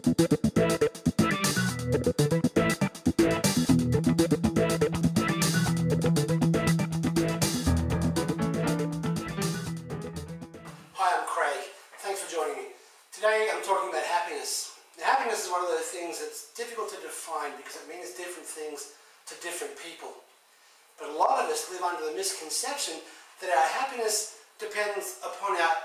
Thanks for joining me. Today I'm talking about happiness. Now, happiness is one of those things that's difficult to define because it means different things to different people. But a lot of us live under the misconception that our happiness depends upon our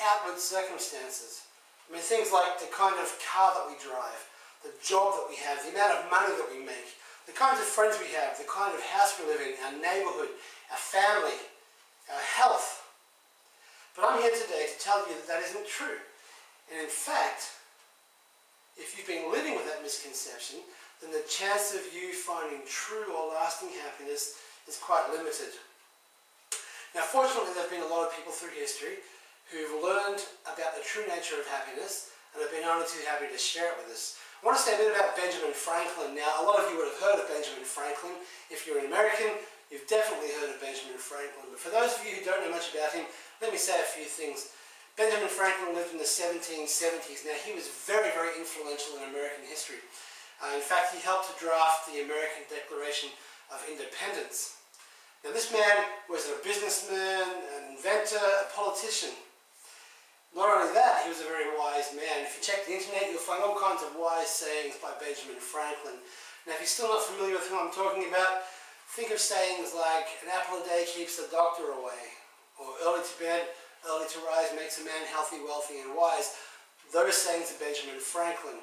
outward circumstances. I mean, things like the kind of car that we drive, the job that we have, the amount of money that we make, the kinds of friends we have, the kind of house we live in, our neighborhood, our family, our health. But I'm here today to tell you that that isn't true. And in fact, if you've been living with that misconception, then the chance of you finding true or lasting happiness is quite limited. Now, fortunately, there have been a lot of people through history who've learned about the true nature of happiness and have been only too happy to share it with us. I want to say a bit about Benjamin Franklin. Now, a lot of you would have heard of Benjamin Franklin. If you're an American, you've definitely heard of Benjamin Franklin. But for those of you who don't know much about him, let me say a few things. Benjamin Franklin lived in the 1770s. Now, he was very, very influential in American history. In fact, he helped to draft the American Declaration of Independence. Now, this man was a businessman, an inventor, a politician. Not only that, he was a very wise man. If you check the internet, you'll find all kinds of wise sayings by Benjamin Franklin. Now, if you're still not familiar with who I'm talking about, think of sayings like, an apple a day keeps the doctor away, or early to bed, early to rise makes a man healthy, wealthy, and wise. Those sayings are Benjamin Franklin.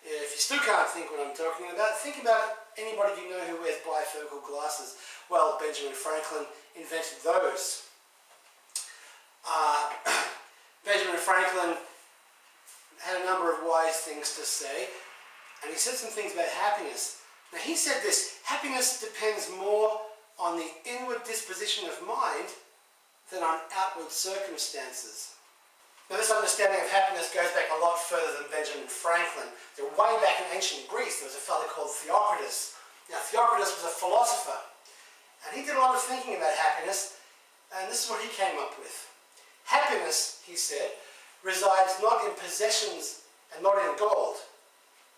If you still can't think what I'm talking about, think about anybody you know who wears bifocal glasses. Well, Benjamin Franklin invented those. Benjamin Franklin had a number of wise things to say, and he said some things about happiness. Now, he said this: happiness depends more on the inward disposition of mind than on outward circumstances. Now, this understanding of happiness goes back a lot further than Benjamin Franklin. Way back in ancient Greece, there was a fellow called Theocritus. Now, Theocritus was a philosopher, and he did a lot of thinking about happiness, and this is what he came up with. Happiness, he said, resides not in possessions and not in gold.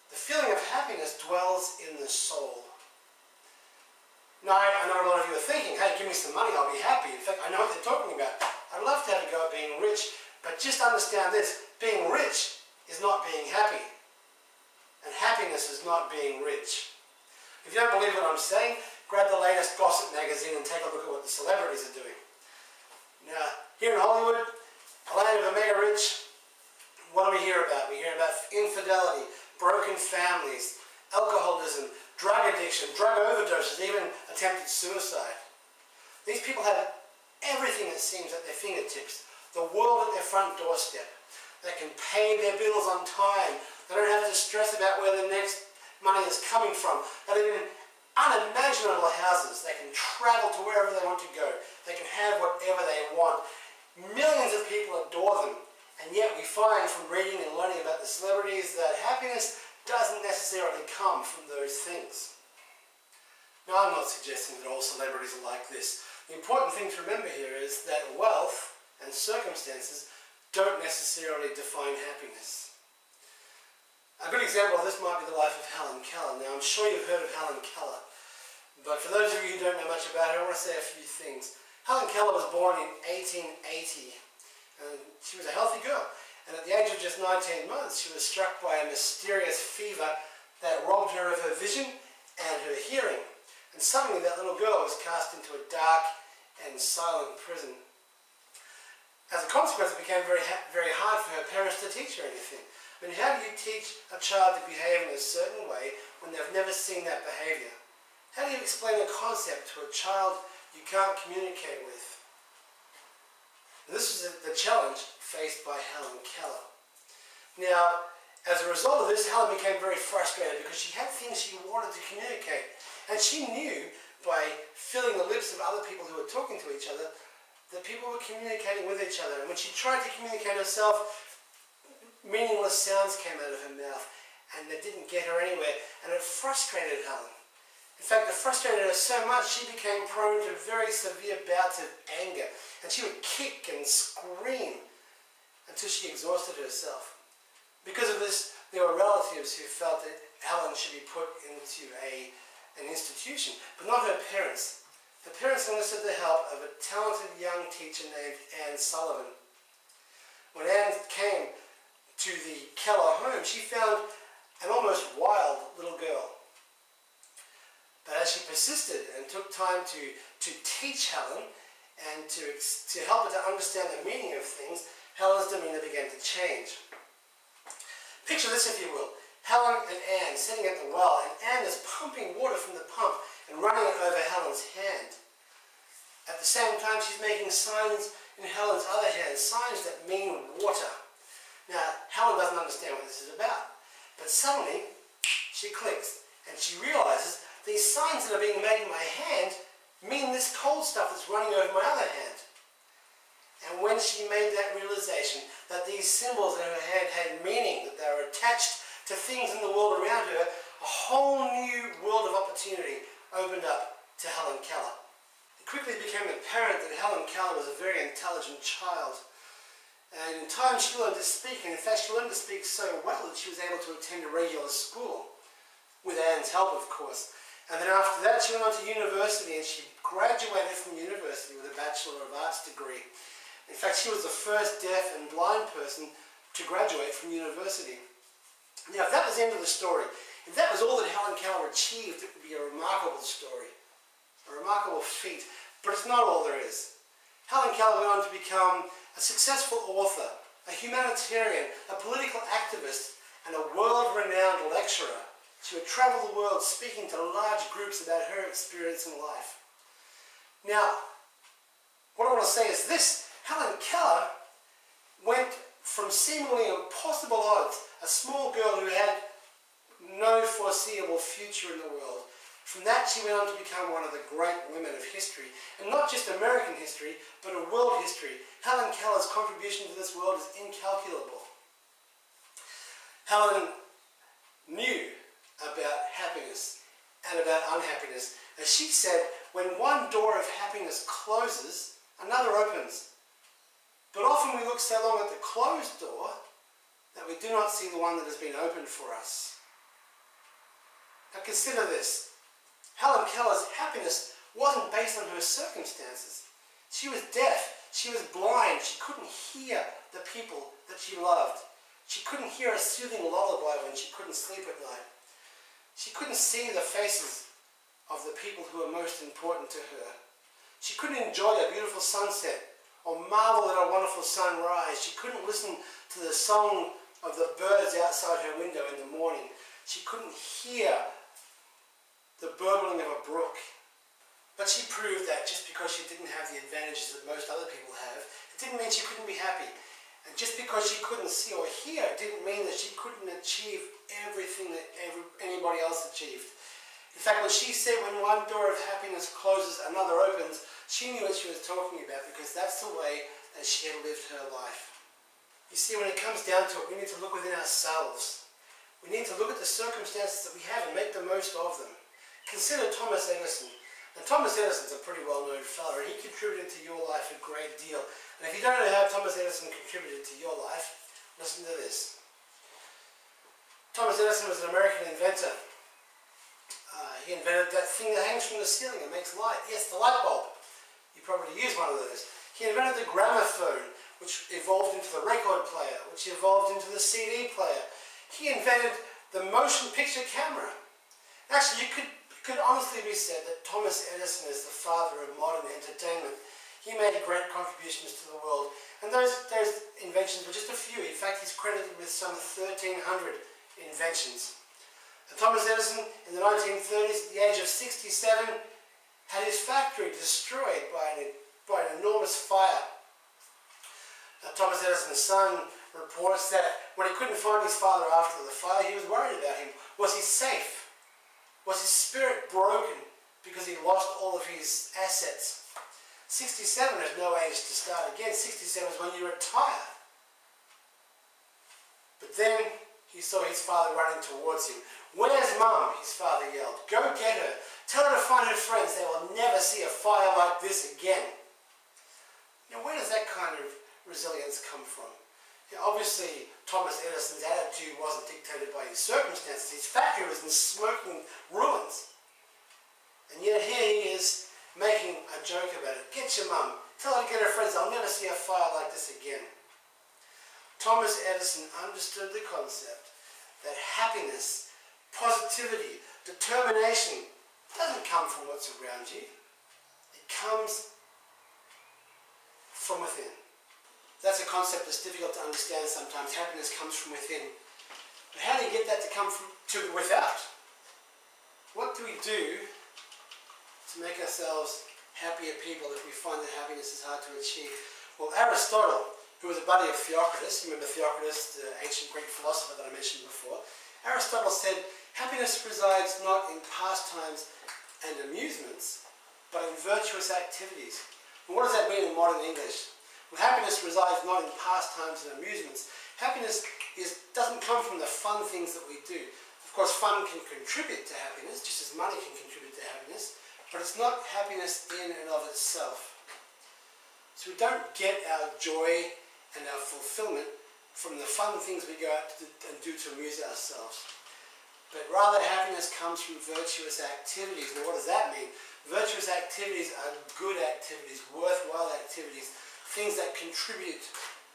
The feeling of happiness dwells in the soul. Now, I know a lot of you are thinking, hey, give me some money, I'll be happy. In fact, I know what they're talking about. I'd love to have a go at being rich, but just understand this: being rich is not being happy. And happiness is not being rich. If you don't believe what I'm saying, grab the latest gossip magazine and take a look at what the celebrities are doing. Now, here in Hollywood, a land of the mega rich, what do we hear about? We hear about infidelity, broken families, alcoholism, drug addiction, drug overdoses, even attempted suicide. These people have everything, it seems, at their fingertips. The world at their front doorstep. They can pay their bills on time. They don't have to stress about where the next money is coming from. They live in unimaginable houses. They can travel to wherever they want to go. They can have whatever they want. Millions of people adore them. And yet we find from reading and learning about the celebrities that happiness doesn't necessarily come from those things. Now, I'm not suggesting that all celebrities are like this. The important thing to remember here is that wealth and circumstances don't necessarily define happiness. A good example of this might be the life of Helen Keller. Now, I'm sure you've heard of Helen Keller, but for those of you who don't know much about her, I want to say a few things. Helen Keller was born in 1880, and she was a healthy girl. And at the age of just 19 months, she was struck by a mysterious fever that robbed her of her vision and her hearing. And suddenly that little girl was cast into a dark and silent prison. As a consequence, it became very hard for her parents to teach her anything. I mean, how do you teach a child to behave in a certain way when they've never seen that behavior? How do you explain a concept to a child you can't communicate with? And this was the challenge faced by Helen Keller. Now, as a result of this, Helen became very frustrated because she had things she wanted to communicate. And she knew by filling the lips of other people who were talking to each other that people were communicating with each other. And when she tried to communicate herself, meaningless sounds came out of her mouth and they didn't get her anywhere. And it frustrated Helen. In fact, it frustrated her so much she became prone to very severe bouts of anger. And she would kick and scream until she exhausted herself. Because of this There were relatives who felt that Helen should be put into an institution, but not her parents. Her parents enlisted the help of a talented young teacher named Anne Sullivan. When Anne came to the Keller home, she found an almost wild little girl. But as she persisted and took time to teach Helen and to help her to understand the meaning of things, Helen's demeanor began to change. Picture this, if you will. Helen and Anne sitting at the well, and Anne is pumping water from the pump and running it over Helen's hand. At the same time, she's making signs in Helen's other hand, signs that mean water. Now, Helen doesn't understand what this is about, but suddenly she clicks and she realizes these signs that are being made in my hand mean this cold stuff that's running over my other hand. And when she made that realization that these symbols in her hand had meaning, that they were attached to things in the world around her, a whole new world of opportunity opened up to Helen Keller. It quickly became apparent that Helen Keller was a very intelligent child. And in time she learned to speak, and in fact she learned to speak so well that she was able to attend a regular school, with Anne's help of course. And then after that she went on to university, and she graduated from university with a Bachelor of Arts degree. In fact, she was the first deaf and blind person to graduate from university. Now, if that was the end of the story, if that was all that Helen Keller achieved, it would be a remarkable story, a remarkable feat. But it's not all there is. Helen Keller went on to become a successful author, a humanitarian, a political activist, and a world-renowned lecturer. She would travel the world speaking to large groups about her experience in life. Now, what I want to say is this. Helen Keller went from seemingly impossible odds, a small girl who had no foreseeable future in the world. From that she went on to become one of the great women of history, and not just American history, but of world history. Helen Keller's contribution to this world is incalculable. Helen knew about happiness and about unhappiness. As she said, when one door of happiness closes, another opens. But often we look so long at the closed door that we do not see the one that has been opened for us. Now consider this. Helen Keller's happiness wasn't based on her circumstances. She was deaf, she was blind, she couldn't hear the people that she loved. She couldn't hear a soothing lullaby when she couldn't sleep at night. She couldn't see the faces of the people who were most important to her. She couldn't enjoy a beautiful sunset or marvel at a wonderful sunrise. She couldn't listen to the song of the birds outside her window in the morning. She couldn't hear the burbling of a brook. But she proved that just because she didn't have the advantages that most other people have, it didn't mean she couldn't be happy. And just because she couldn't see or hear, it didn't mean that she couldn't achieve everything that anybody else achieved. In fact, when she said, when one door of happiness closes, another opens, she knew what she was talking about, because that's the way that she had lived her life. You see, when it comes down to it, we need to look within ourselves. We need to look at the circumstances that we have and make the most of them. Consider Thomas Edison. And Thomas Edison's a pretty well-known fellow, and he contributed to your life a great deal. And if you don't know how Thomas Edison contributed to your life, listen to this. Thomas Edison was an American inventor. He invented that thing that hangs from the ceiling and makes light. Yes, the light bulb. You probably use one of those. He invented the gramophone, which evolved into the record player, which evolved into the CD player. He invented the motion picture camera. Actually, it could honestly be said that Thomas Edison is the father of modern entertainment. He made great contributions to the world. And those inventions were just a few. In fact, he's credited with some 1,300 inventions. And Thomas Edison, in the 1930s, at the age of 67, had his factory destroyed by an enormous fire. Now, Thomas Edison's son reports that when he couldn't find his father after the fire, he was worried about him. Was he safe? Was his spirit broken because he lost all of his assets? 67 is no age to start again. 67 is when you retire. But then he saw his father running towards him. "Where's Mum?" his father yelled. "Go get her. Tell her to find her friends. They will never see a fire like this again." Now, where does that kind of resilience come from? Obviously, Thomas Edison's attitude wasn't dictated by his circumstances. His factory was in smoking ruins. And yet here he is making a joke about it. Get your mum. Tell her to get her friends. I'll never see a fire like this again. Thomas Edison understood the concept that happiness, positivity, determination doesn't come from what's around you. It comes from within. That's a concept that's difficult to understand sometimes. Happiness comes from within. But how do you get that to come to without? What do we do to make ourselves happier people if we find that happiness is hard to achieve? Well, Aristotle, who was a buddy of Theocritus, you remember Theocritus, the ancient Greek philosopher that I mentioned before, Aristotle said, happiness resides not in pastimes and amusements, but in virtuous activities. And what does that mean in modern English? Well, happiness resides not in pastimes and amusements. Happiness doesn't come from the fun things that we do. Of course, fun can contribute to happiness, just as money can contribute to happiness, but it's not happiness in and of itself. So we don't get our joy and our fulfillment from the fun things we go out and do to amuse ourselves. But rather, happiness comes from virtuous activities. Now, what does that mean? Virtuous activities are good activities, worthwhile activities, things that contribute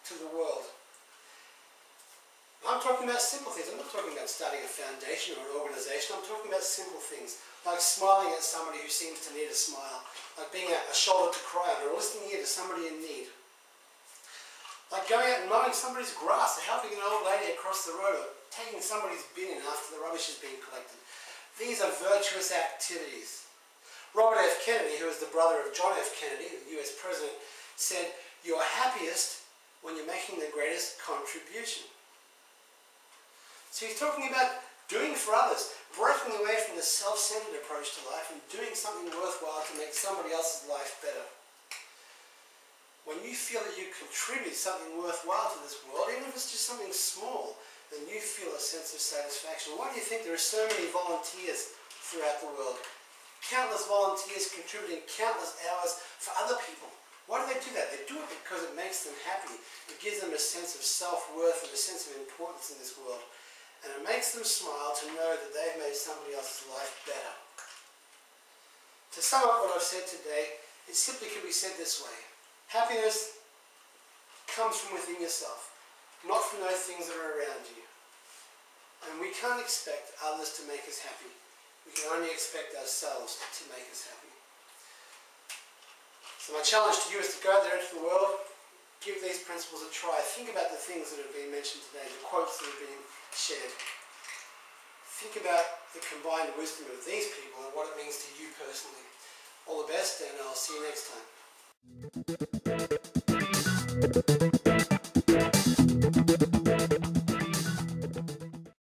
to the world. I'm talking about simple things. I'm not talking about starting a foundation or an organization. I'm talking about simple things, like smiling at somebody who seems to need a smile, like being a shoulder to cry on, or listening ear to somebody in need. Like going out and mowing somebody's grass, or helping an old lady across the road, or taking somebody's bin in after the rubbish has been collected. These are virtuous activities. Robert F. Kennedy, who was the brother of John F. Kennedy, the US president, said, "You're happiest when you're making the greatest contribution." So he's talking about doing for others, breaking away from the self-centered approach to life and doing something worthwhile to make somebody else's life better. When you feel that you contribute something worthwhile to this world, even if it's just something small, then you feel a sense of satisfaction. Why do you think there are so many volunteers throughout the world? Countless volunteers contributing countless hours for other people. Why do they do that? They do it because it makes them happy. It gives them a sense of self-worth and a sense of importance in this world. And it makes them smile to know that they've made somebody else's life better. To sum up what I've said today, it simply could be said this way. Happiness comes from within yourself, not from those things that are around you. And we can't expect others to make us happy. We can only expect ourselves to make us happy. So my challenge to you is to go out there into the world, give these principles a try. Think about the things that have been mentioned today, the quotes that have been shared. Think about the combined wisdom of these people and what it means to you personally. All the best, and I'll see you next time.